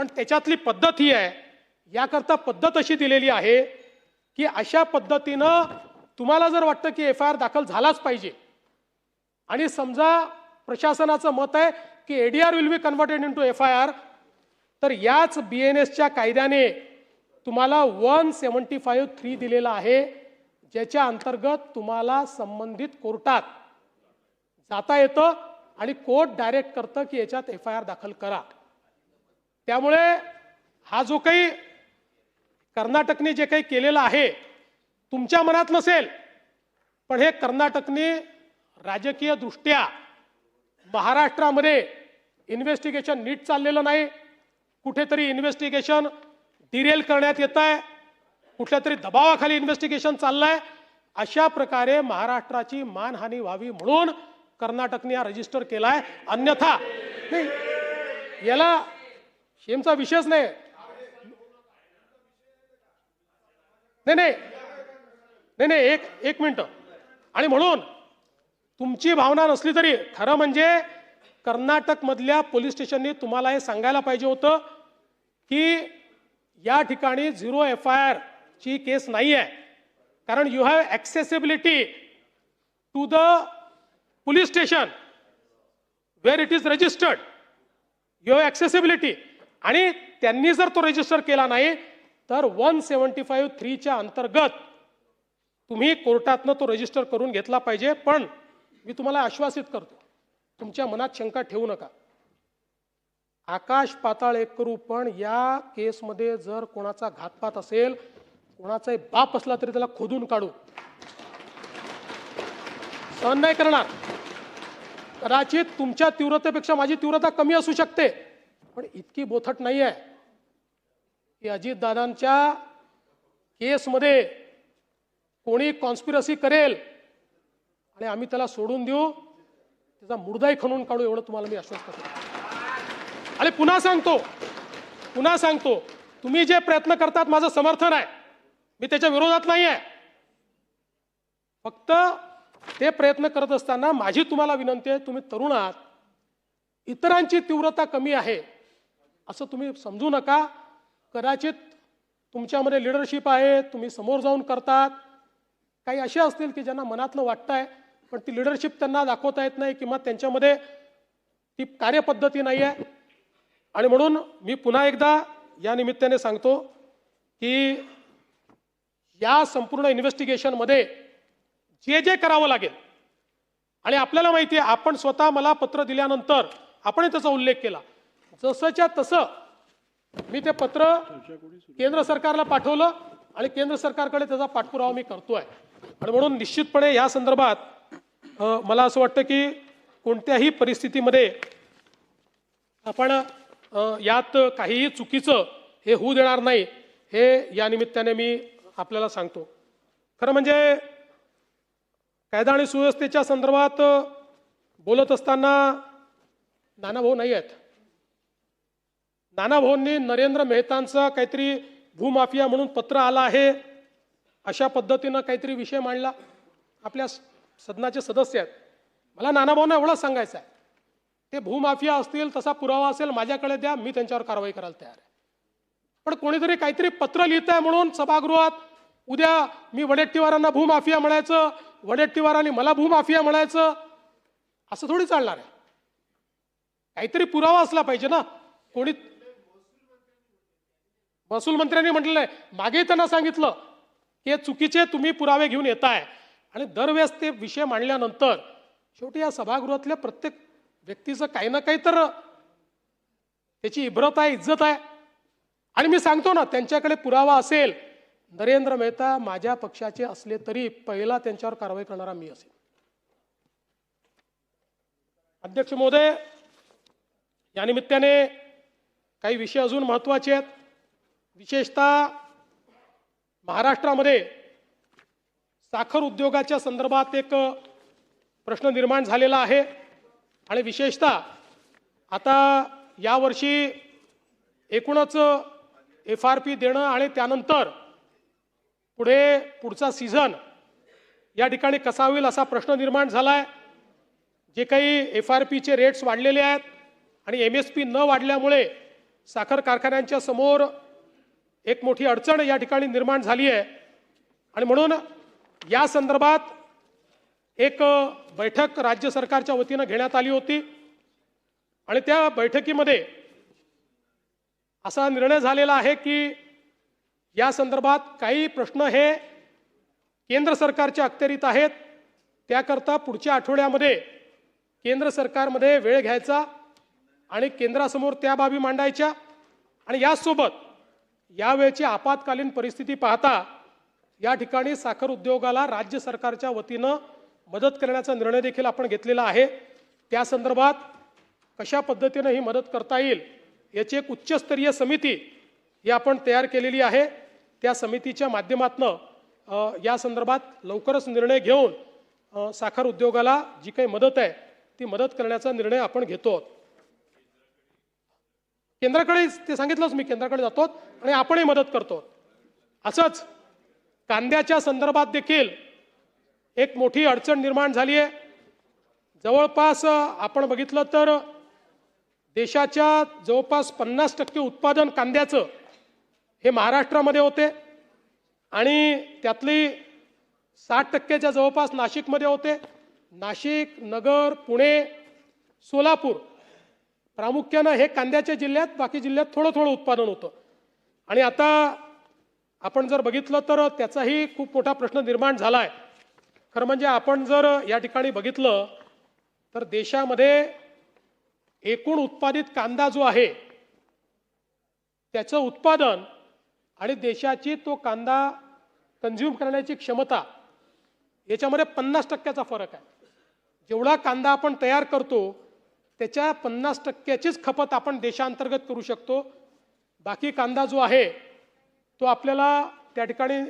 पण त्याच्यातली पद्धत ही आहे, याकरता पद्धत अशी दिलेली आहे की अशा पद्धतीनं तुम्हाला जर वाटतं की FIR दाखल झालाच पाहिजे आणि समजा प्रशासनाचं मत आहे की ADR will be converted into FIR, तर याच BNSच्या कायद्याने तुम्हाला 175(3) दिलेला आहे, ज्याच्या अंतर्गत तुम्हाला संबंधित कोर्टात जाता येतं आणि कोर्ट डायरेक्ट करतं की याच्यात FIR दाखल करा. त्यामुळे हा जो काही कर्नाटकने जे काही केलेलं आहे तुमच्या मनात नसेल, पण हे कर्नाटकने राजकीय दृष्ट्या महाराष्ट्रामध्ये इन्व्हेस्टिगेशन नीट चाललेलं नाही, कुठेतरी इन्व्हेस्टिगेशन डिरेल करण्यात येत आहे, कुठल्या तरी दबावाखाली इन्व्हेस्टिगेशन चाललंय, अशा प्रकारे महाराष्ट्राची मानहानी व्हावी म्हणून कर्नाटकने हा रजिस्टर केलाय. अन्यथा नाही, याला शेमचा विषयच नाही. नाही एक मिनिट. आणि म्हणून तुमची भावना नसली तरी खरं म्हणजे कर्नाटक मधल्या पोलीस स्टेशननी तुम्हाला हे सांगायला पाहिजे होतं की या ठिकाणी 0 FIR ची केस नाही आहे, कारण you have accessibility to the police station where it is registered, you have accessibility. आणि त्यांनी जर तो रजिस्टर केला नाही तर 175(3) च्या अंतर्गत तुम्ही कोर्टातनं तो रजिस्टर करून घेतला पाहिजे. पण मी तुम्हाला आश्वासित करतो, तुमच्या मनात शंका ठेवू नका. आकाश पाताळ एक करू, पण या केसमध्ये जर कोणाचा घातपात असेल, कोणाचाही बाप असला तरी त्याला खोदून काढू, सहन नाही करणार. कदाचित तुमच्या तीव्रतेपेक्षा माझी तीव्रता कमी असू शकते, पण इतकी बोथट नाही आहे की अजितदादांच्या केसमध्ये कोणी कॉन्स्पिरसी करेल आणि आम्ही त्याला सोडून देऊ, त्याचा मुर्दाही खणून काढू, एवढं तुम्हाला मी आश्वस्त करतो. आणि पुन्हा सांगतो, तुम्ही जे प्रयत्न करतात माझं समर्थन आहे, मी त्याच्या विरोधात नाही आहे. फक्त ते प्रयत्न करत असताना माझी तुम्हाला विनंती आहे, तुम्ही तरुण आहात, इतरांची तीव्रता कमी आहे असं तुम्ही समजू नका. कदाचित तुमच्यामध्ये लिडरशिप आहे, तुम्ही समोर जाऊन करतात. काही असे असतील की ज्यांना मनातलं वाटतंय पण ती लिडरशिप त्यांना दाखवता येत नाही किंवा त्यांच्यामध्ये ती कार्यपद्धती नाही आहे. आणि म्हणून मी पुन्हा एकदा या निमित्ताने सांगतो की या संपूर्ण इन्व्हेस्टिगेशनमध्ये जे जे करावं लागेल, आणि आपल्याला माहिती आहे, आपण स्वतः मला पत्र दिल्यानंतर आपण त्याचा उल्लेख केला, जसंच्या तसं मी ते पत्र केंद्र सरकारला पाठवलं आणि केंद्र सरकारकडे त्याचा पाठपुरावा मी करतोय. आणि म्हणून निश्चितपणे या संदर्भात मला असं वाटतं की कोणत्याही परिस्थितीमध्ये आपण यात काहीही चुकीचं हे होऊ देणार नाही, हे या निमित्ताने मी आपल्याला सांगतो. खरं म्हणजे कायदा आणि सुव्यवस्थेच्या संदर्भात बोलत असताना नानाभाऊ नाही आहेत. नानाभाऊंनी नरेंद्र मेहतांचा काहीतरी भूमाफिया म्हणून पत्र आलं आहे अशा पद्धतीनं काहीतरी विषय मांडला. आपल्या सदनाचे सदस्य आहेत. मला नानाभाऊंना एवढंच सांगायचं आहे, ते भूमाफिया असतील, तसा पुरावा असेल माझ्याकडे द्या, मी त्यांच्यावर कारवाई करायला तयार आहे. पण कोणीतरी काहीतरी पत्र लिहित आहे म्हणून सभागृहात उद्या मी वडेट्टीवारांना भूमाफिया म्हणायचं, वडेट्टीवारांनी मला भूमाफिया म्हणायचं, असं थोडी चालणार आहे. काहीतरी पुरावा असला पाहिजे ना. कोणी महसूल मंत्र्यांनी म्हटलेलं आहे, मागे त्यांना सांगितलं की चुकीचे तुम्ही पुरावे घेऊन येताय. आणि दरवेळेस ते विषय मांडल्यानंतर शेवटी या सभागृहातल्या प्रत्येक व्यक्तीचं काही ना काही तर त्याची इब्रत आहे, इज्जत आहे. आणि मी सांगतो ना, त्यांच्याकडे पुरावा असेल, नरेंद्र मेहता माझ्या पक्षाचे असले तरी पहिला त्यांच्यावर कारवाई करणारा मी असेल. अध्यक्ष महोदय, या निमित्ताने काही विषय अजून महत्त्वाचे आहेत. विशेषतः महाराष्ट्रामध्ये साखर उद्योगाच्या संदर्भात एक प्रश्न निर्माण झालेला आहे. आणि विशेषतः आता यावर्षी एकूणच FRP देणं आणि त्यानंतर पुढचा सीझन या ठिकाणी कसा होईल असा प्रश्न निर्माण झाला आहे. जे काही FRPचे रेट्स वाढलेले आहेत आणि MSP न वाढल्यामुळे साखर कारखान्यांच्या समोर एक मोठी अडचण या ठिकाणी निर्माण झाली आहे आणि म्हणून या संदर्भात एक बैठक राज्य सरकारच्या वतीनं घेण्यात आली होती आणि त्या बैठकीमध्ये असा निर्णय झालेला आहे की या संदर्भात काही प्रश्न हे केंद्र सरकारच्या अखत्यारीत आहेत, त्याकरता पुढच्या आठवड्यामध्ये केंद्र सरकारमध्ये वेळ घ्यायचा आणि केंद्रासमोर त्या बाबी मांडायच्या आणि यासोबत यावेळची आपत्कालीन परिस्थिती पाहता या ठिकाणी साखर उद्योगाला राज्य सरकारच्या वतीनं मदत करण्याचा निर्णय देखील आपण घेतलेला आहे। त्या संदर्भात कशा पद्धतीनं ही मदत करता येईल याची एक उच्चस्तरीय समिती ही आपण तयार केलेली आहे। त्या समितीच्या माध्यमातून या संदर्भात लवकरच निर्णय घेऊन साखर उद्योगाला जी काही मदत आहे ती मदत करण्याचा निर्णय आपण घेतो। केंद्राकडे ते सांगितलंच मी, केंद्राकडे जातो आणि आपणही मदत करतो। असंच कांद्याच्या संदर्भात देखील एक मोठी अडचण निर्माण झाली आहे। जवळपास आपण बघितलं तर देशाच्या जवळपास 50% उत्पादन कांद्याचं हे महाराष्ट्रामध्ये होते आणि त्यातली 60%च्या जवळपास नाशिकमध्ये होते। नाशिक, नगर, पुणे, सोलापूर प्रामुख्यानं हे कांद्याच्या जिल्ह्यात, बाकी जिल्ह्यात थोडं थोडं उत्पादन होतं आणि आता आपण जर बघितलं तर त्याचाही खूप मोठा प्रश्न निर्माण झाला आहे। खरं म्हणजे आपण जर या ठिकाणी बघितलं तर देशामध्ये एकूण उत्पादित कांदा जो आहे त्याचं उत्पादन आणि देशाची तो कांदा कंझ्युम करण्याची क्षमता याच्यामध्ये 50%चा फरक आहे। जेवढा कांदा आपण तयार करतो त्याच्या 50%चीच खपत आपण देशांतर्गत करू शकतो। बाकी कांदा जो आहे तो आपल्याला त्या ठिकाणी